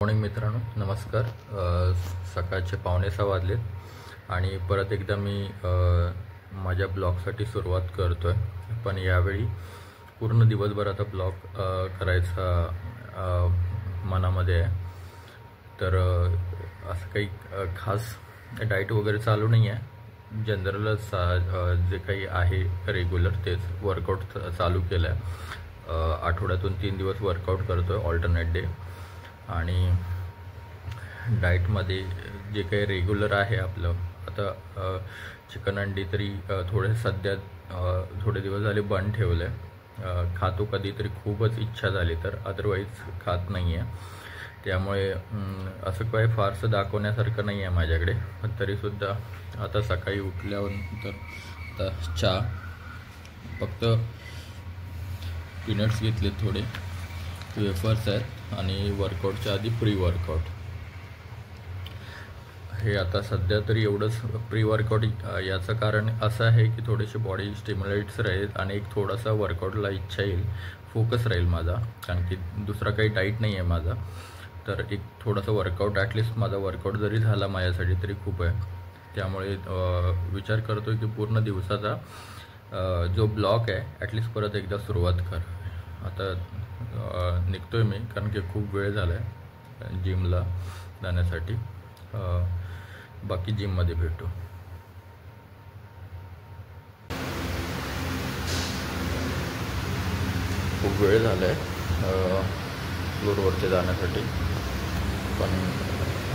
Morning मित्रांनो, नमस्कार. सकाळचे 5:15 वाजलेत आणि परत एकदा मी माझ्या ब्लॉगसाठी सुरुवात करतो आहे. पण यावेळी पूर्ण दिवसभर आता ब्लॉग करायचा मनामध्ये आहे. तर असं काही खास डाएट वगैरे चालू नाही आहे. जनरलच जे काही आहे रेग्युलर तेच वर्कआउट चालू केलं आहे. आठवड्यातून 3 दिवस वर्कआउट करतो आहे, ऑल्टरनेट डे. आणि डाएटमध्ये जे काही रेग्युलर आहे आपलं, आता चिकन अंडी तरी थोडे दिवस झाले बंद ठेवलं आहे. खातो कधीतरी खूपच इच्छा झाली तर, अदरवाईज खात नाही आहे. त्यामुळे असं काही फारसं दाखवण्यासारखं नाही आहे माझ्याकडे. पण तरीसुद्धा आता सकाळी उठल्यानंतर आता चहा, फक्त पीनट्स घेतले, थोडे वेफर्स आहेत आणि वर्कआउटच्या आधी प्री वर्कआउट. हे आता सध्या तरी एवढंच प्री वर्कआउट. याचं कारण असं आहे की थोडीशी बॉडी स्टिम्युलेट्स राहील आणि एक थोडासा वर्कआउटला इच्छा येईल, फोकस राहील माझा. कारण की दुसरा काही डाईट नाही आहे माझा. तर एक थोडासा वर्कआउट, ॲटलिस्ट माझा वर्कआउट जरी झाला माझ्यासाठी तरी खूप आहे. त्यामुळे विचार करतो की पूर्ण दिवसाचा जो ब्लॉक आहे ॲटलिस्ट परत एकदा सुरुवात कर. आता निघतोय मी, कारण की खूप वेळ झाला आहे जिमला जाण्यासाठी. बाकी जिममध्ये भेटू. खूप वेळ झाला आहे फ्लोअरवरती जाण्यासाठी, पण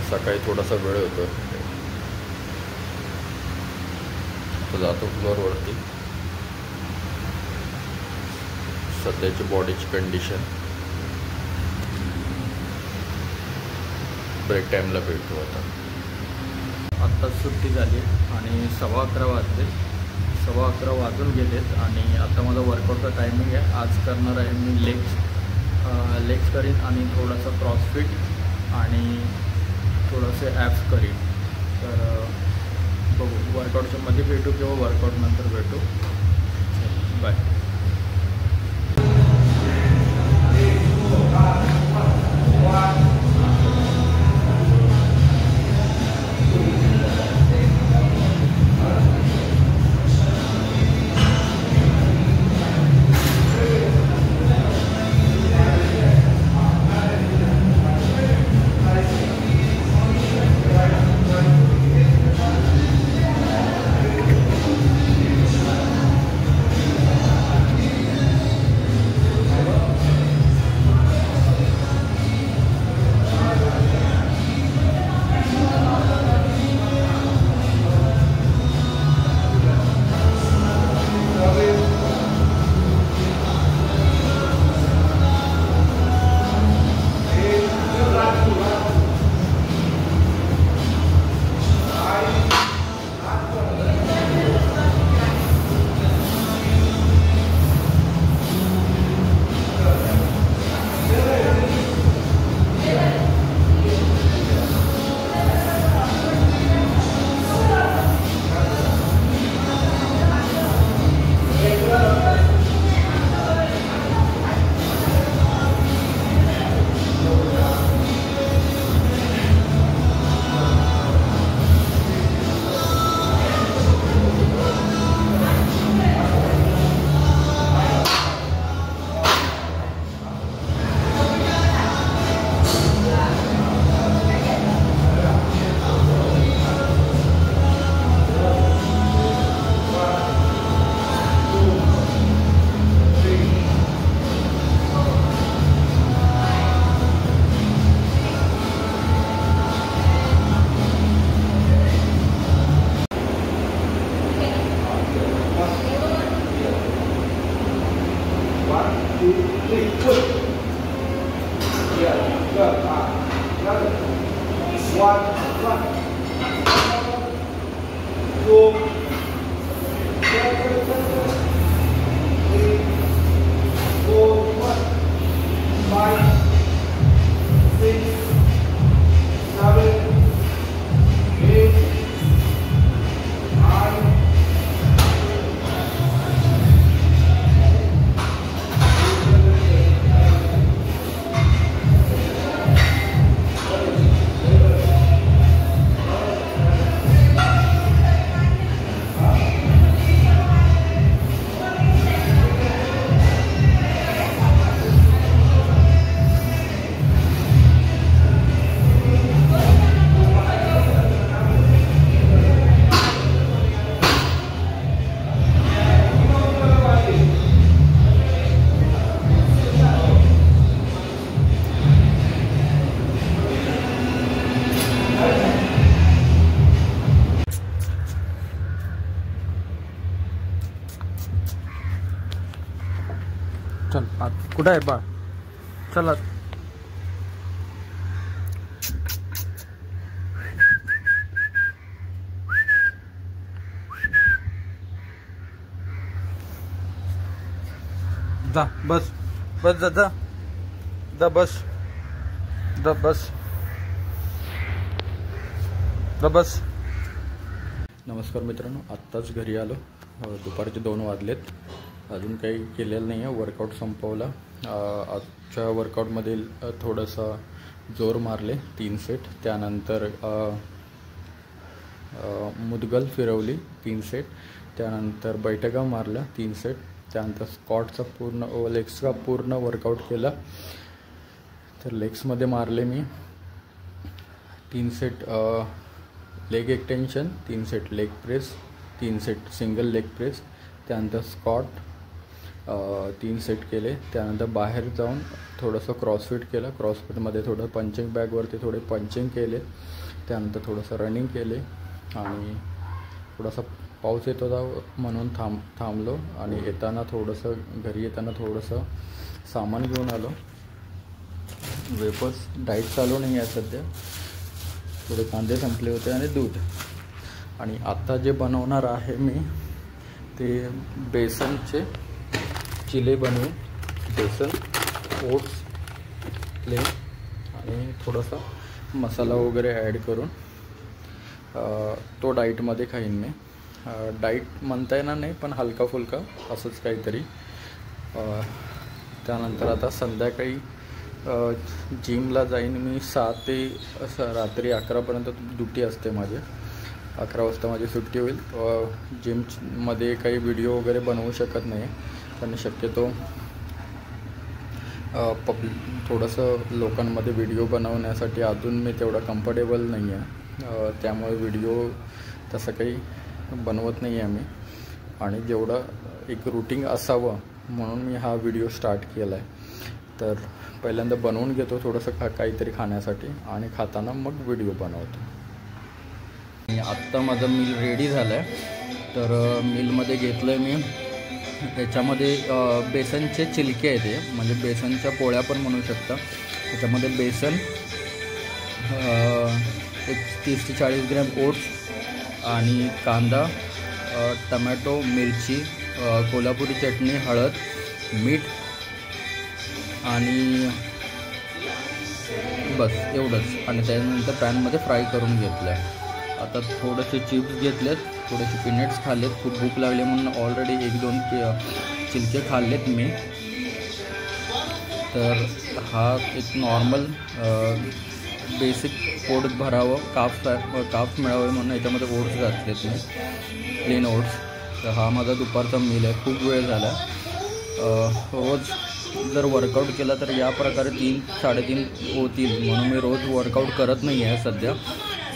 सकाळी थोडासा वेळ होतो. जातो फ्लोअरवरती. सध्याची बॉडीची कंडिशन, ब्रेक टाईमला भेटतो. आत्ताच सुट्टी झाली आणि 11:15 वाजले. 11:15 वाजून गेलेत आणि आता माझा वर्कआउटचा टायमिंग आहे. आज करणार आहे मी लेग्स करीन आणि थोडासा क्रॉसफिट आणि थोडंसे ॲप्स करीन. तर बघू, वर्कआउटच्या मध्ये भेटू किंवा वर्कआउट नंतर भेटू. बाय. कुठं आहे बा? चला जा, बस बस, जा जा जा, बस जा, बस जा, बस. नमस्कार मित्रांनो, आत्ताच घरी आलो. दुपारचे 2 वाजलेत. अजून काही केलेलं नाही आहे. वर्कआउट संपवला. आजच्या वर्कआउटमध्ये थोडंसं जोर मारले 3 सेट. त्यानंतर मुदगल फिरवली 3 सेट. त्यानंतर बैठका मारल्या 3 सेट. त्यानंतर स्क्वॉटचा पूर्ण लेग्सचा पूर्ण वर्कआउट केला. तर लेग्समध्ये मारले मी 3 set leg extension, 3 set leg press, 3 set single leg press. त्यानंतर स्क्वॉट 3 सेट केले. त्यानंतर बाहेर जाऊन थोडंसं क्रॉसफिट केलं. क्रॉसफिटमध्ये थोडं पंचिंग बॅगवरती थोडे पंचिंग केले. त्यानंतर थोडंसं रनिंग केले आणि थोडासा पाऊस येत होता म्हणून थांबलो. आणि येताना थोडंसं घरी येताना थोडंसं सामान घेऊन आलो. वेफर्स डाईट चालू नाही आहे सध्या. थोडे कांदे संपले होते आणि दूध. आणि आत्ता जे बनवणार आहे मी ते बेसनचे चिले बनवून, बेसन, ओट्स, प्लेन आणि थोडासा मसाला वगैरे ॲड करून तो डाईटमध्ये खाईन मी. डाईट म्हणता येणार नाही पण हलका फुलका असंच काहीतरी. त्यानंतर आता संध्याकाळी जिमला जाईन मी. 6 ते रात्री 11पर्यंत ड्युटी असते माझी. 11 वाजता माझी सुट्टी होईल. जिममध्ये काही व्हिडिओ वगैरे बनवू शकत नाही पण शक्यतो थोडंसं लोकांमध्ये व्हिडिओ बनवण्यासाठी अजून मी तेवढा कम्फर्टेबल नाही आहे. त्यामुळे व्हिडिओ तसं काही बनवत नाही आहे मी. आणि जेवढं एक रूटीन असावं म्हणून मी हा व्हिडिओ स्टार्ट केला आहे. तर पहिल्यांदा बनवून घेतो थोडंसं काहीतरी खाण्यासाठी आणि खाताना मग व्हिडिओ बनवतो. आत्ता माझं मील रेडी झालं आहे. तर मिलमध्ये घेतलं आहे मी. त्याच्यामध्ये बेसनचे चिलके आहेत ते, म्हणजे बेसनच्या पोळ्या पण म्हणू शकता. त्याच्यामध्ये बेसन, एक 30 ते 40 ग्रॅम ओट्स आणि कांदा, टमॅटो, मिरची, कोल्हापुरी चटणी, हळद, मीठ आणि बस एवढंच. आणि त्यानंतर पॅनमध्ये फ्राय करून घेतलं आहे. आता थोडेसे चिप्स घेतलेत, थोडेसे पीनट्स खाल्लेत. खूप भूक लागली म्हणून ऑलरेडी 1-2 चिलके खाल्लेत मी. तर हा एक नॉर्मल बेसिक पोट भरावं, काप्स मिळावे म्हणून याच्यामध्ये ओट्स घातलेत मी, प्लेन ओट्स. तर हा माझा दुपारचा मील आहे. खूप वेळ झाला. रोज जर वर्कआउट केला तर या प्रकारे 3-3.5 होतील म्हणून मी रोज वर्कआउट करत नाही आहे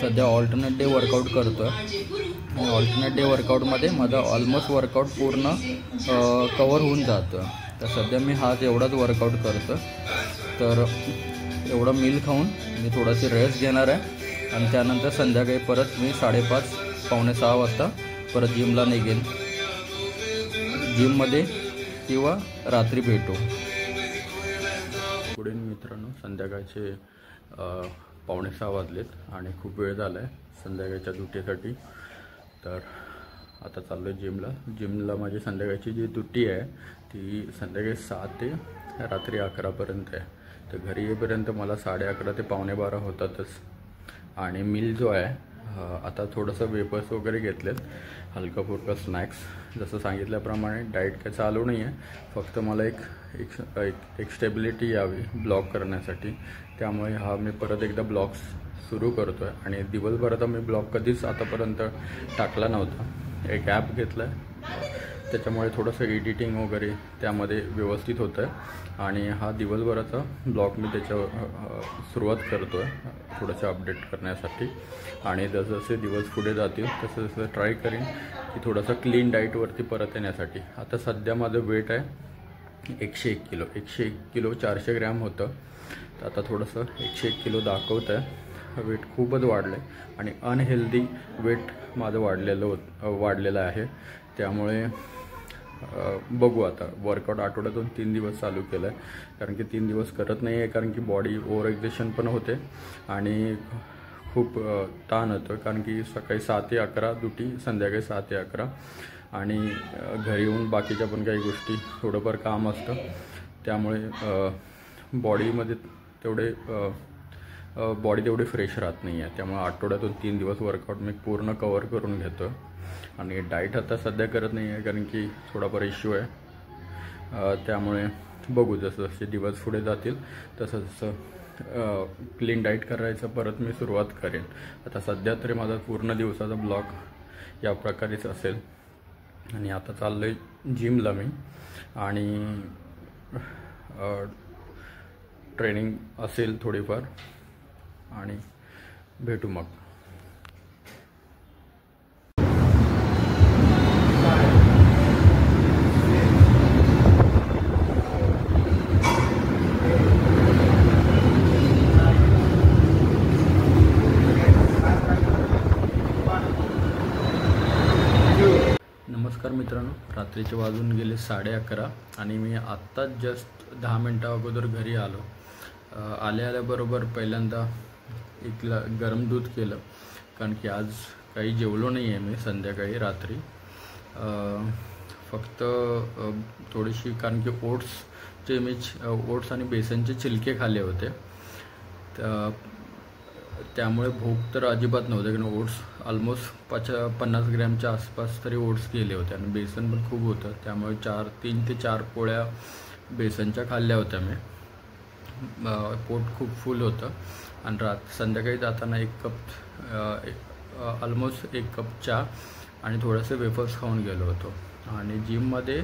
सध्या ऑल्टरनेट डे वर्कआउट करतो आहे. आणि ऑल्टरनेट डे वर्कआउटमध्ये माझा ऑलमोस्ट वर्कआउट पूर्ण कवर होऊन जातं. तर सध्या मी हाच एवढाच वर्कआउट करतो. तर एवढं मील खाऊन मी थोडाशी रेस्ट घेणार आहे आणि त्यानंतर संध्याकाळी परत मी 5:30-6 वाजता परत जिमला निघेन. जिममध्ये किंवा रात्री भेटू. पुढे मित्रांनो संध्याकाळचे 5:45 वाजलेत आणि खूप वेळ झाला आहे संध्याकाळच्या ड्युटीसाठी. तर आता चाललो आहे जिमला. माझी संध्याकाळची जी ड्युटी आहे ती संध्याकाळी 6 ते रात्री 11पर्यंत आहे. तर घरी येईपर्यंत मला 11:30 ते 11:45 होतातच. आणि मील जो आहे आता थोडंसं वेपर्स वगैरे घेतलेत, हलका फुलका स्नॅक्स. जसं सांगितल्याप्रमाणे डाईट काय चालू नाही आहे. फक्त मला एक स्टेबिलिटी यावी ब्लॉग करण्यासाठी. त्यामुळे हा मी परत एकदा ब्लॉग्स सुरू करतो आहे. आणि दिवसभराचा मी ब्लॉग कधीच आतापर्यंत टाकला नव्हता. एक ॲप घेतला आहे त्याच्यामुळे थोडंसं एडिटिंग वगैरे त्यामध्ये व्यवस्थित होतं आहे. आणि हा दिवसभराचा ब्लॉग मी त्याच्यावर सुरुवात करतो आहे थोडंसं अपडेट करण्यासाठी. आणि जसजसे दिवस पुढे जातील तसं ट्राय करीन की थोडंसं क्लीन डाईटवरती परत येण्यासाठी. आता सध्या माझं वेट आहे 101 किलो. 101 किलो 400 ग्रॅम होतं. तर आता थोडंसं 101 किलो दाखवतं आहे. वेट खूपच वाढलं आहे आणि अनहेल्दी वेट माझं वाढलेलं आहे. त्यामुळे बघू आता. वर्कआउट आठवड्यातून 3 दिवस चालू केलं आहे, कारण की 3 दिवस करत नाही आहे, कारण की बॉडी ओव्हर एक्झर्शन पण होते आणि खूप ताण होतं, कारण की सकाळी 6 ते 11 ड्युटी, संध्याकाळी 6 ते 11 आणि घरी येऊन बाकीच्या पण काही गोष्टी, थोडंफार काम असतं, त्यामुळे बॉडीमध्ये बॉडी तेवढी फ्रेश राहत नाही आहे. त्यामुळे आठवड्यातून 3 दिवस वर्कआउट मी पूर्ण कवर करून घेतो. आणि डाईट आता सध्या करत नाही आहे, कारण की थोडाफार इश्यू आहे. त्यामुळे बघू, जसं जसे दिवस पुढे जातील तसं जसं क्लीन डाईट करायचं परत मी सुरुवात करेन. आता सध्या तरी माझा पूर्ण दिवसाचा ब्लॉग या प्रकारेच असेल. आणि आता चाललो आहे जिमला मी, आणि ट्रेनिंग असेल थोडीफार, आणि भेटू मग. नमस्कार मित्रांनो, रात्रीचे वाजून गेले 11:30 आणि मी आत्ताच जस्ट 10 मिनटं अगोदर घरी आलो. आल्याबरोबर पहिल्यांदा एक गरम दूध केलं, कारण की आज काही जेवलो नाही आहे मी संध्याकाळी रात्री. फक्त थोडीशी, कारण की ओट्स आणि बेसनचे छिलके खाल्ले होते, त्यामुळे भूक तर अजिबात नव्हते, कारण ओट्स ऑलमोस्ट 50 ग्रॅमच्या आसपास तरी ओट्स गेले होते आणि बेसन पण खूप होतं, त्यामुळे 3 ते 4 पोळ्या बेसनच्या खाल्ल्या होत्या मी. पोट खूप फुल होतं. आणि संध्याकाळी जाताना ऑलमोस्ट 1 कप चहा आणि थोडेसे वेफर्स खाऊन गेलो होतो. आणि जिममध्ये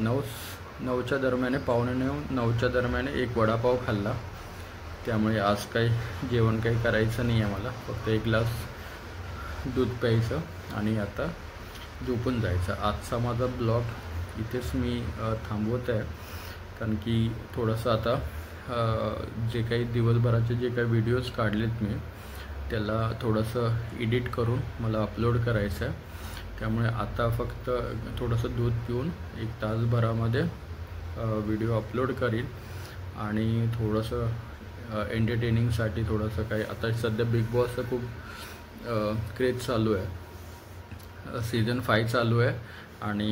9च्या दरम्याने, 8:45-9च्या दरम्याने 1 वडापाव खाल्ला. त्यामुळे आज काही जेवण काही करायचं नाही आहे मला, फक्त 1 ग्लास दूध प्यायचं आणि आता झोपून जायचं. आजचा माझा ब्लॉग इथेच मी थांबवत आहे, कारण की थोडंसं आता जे काही दिवसभराचे जे काही व्हिडिओज काढलेत मी, त्याला थोडंसं एडिट करून मला अपलोड करायचं आहे. त्यामुळे आता फक्त थोडंसं दूध पिऊन 1 तासभरामध्ये व्हिडिओ अपलोड करीन. आणि थोडंसं एंटरटेनिंगसाठी थोडंसं काही, आता सध्या बिग बॉसचं खूप क्रेज चालू आहे, सीझन 5 चालू आहे, आणि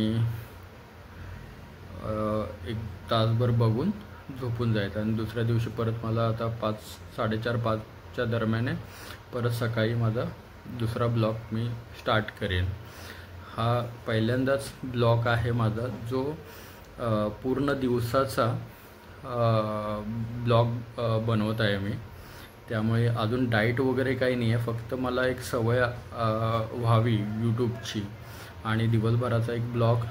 1 तासभर बघून झोपून जायचं. आणि दुसऱ्या दिवशी परत मला आता 4:30-5च्या दरम्याने परत सकाळी माझा दुसरा ब्लॉग मी स्टार्ट करेन. हा पहिल्यांदाच ब्लॉग आहे माझा जो पूर्ण दिवसाचा ब्लॉग बनवत आहे मी. त्यामुळे अजून डाईट वगैरे काही नाही आहे, फक्त मला एक सवय व्हावी यूट्यूबची, आणि दिवसभराचा एक ब्लॉग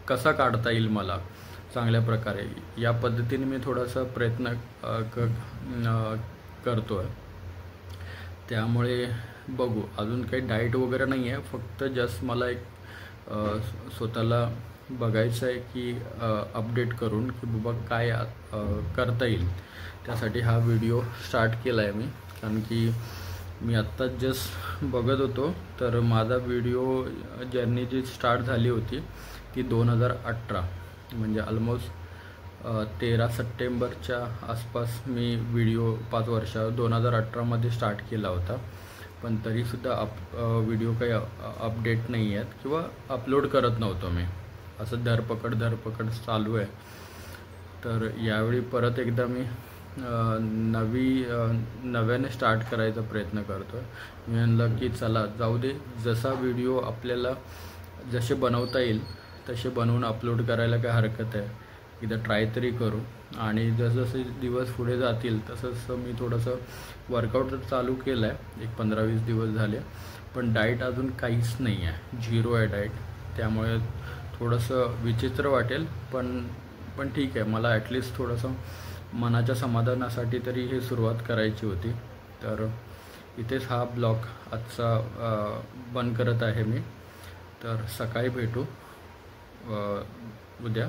कसा काढता येईल मला चांगल्या प्रकारे, या पद्धतीने मी थोडासा प्रयत्न करतो आहे. त्यामुळे बघू, अजून काही डाईट वगैरे नाही आहे, फक्त जस्ट मला एक स्वतःला बघायचं आहे की अपडेट करून की बाबा काय करता येईल. त्यासाठी हा व्हिडिओ स्टार्ट केला आहे मी, कारण की मी आत्ताच जस्ट बघत होतो, तर माझा व्हिडिओ जर्नी जी स्टार्ट झाली होती ती 2018, म्हणजे ऑलमोस्ट 13 सप्टेंबरच्या आसपास मी व्हिडिओ 5 वर्ष 2018मध्ये स्टार्ट केला होता. पण तरीसुद्धा व्हिडिओ काही अपडेट नाही आहेत किंवा अपलोड करत नव्हतो मी, असं धरपकड चालू आहे. तर यावेळी परत एकदा मी नव्याने स्टार्ट करायचा प्रयत्न करतो आहे. मी म्हणलं की चला जाऊ दे, जसा व्हिडिओ आपल्याला जसे बनवता येईल तसे बनवून अपलोड करायला काय हरकत आहे, एकदा ट्राय तरी करू. आणि जसजसे दिवस पुढे जातील तसं मी थोडंसं वर्कआउट चालू केलं आहे, एक 15-20 दिवस झाले, पण डाईट अजून काहीच नाही आहे, 0 आहे डाईट. त्यामुळे थोडंसं विचित्र वाटेल, पण ठीक आहे, मला ॲटलिस्ट थोडंसं मनाच्या समाधानासाठी तरी हे सुरुवात करायची होती. तर इथेच हा ब्लॉग आजचा बंद करत आहे मी. तर सकाळी भेटू उद्या.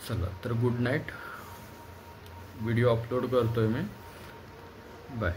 चला तर गुड नाईट. व्हिडिओ अपलोड करतो आहे मी. बाय.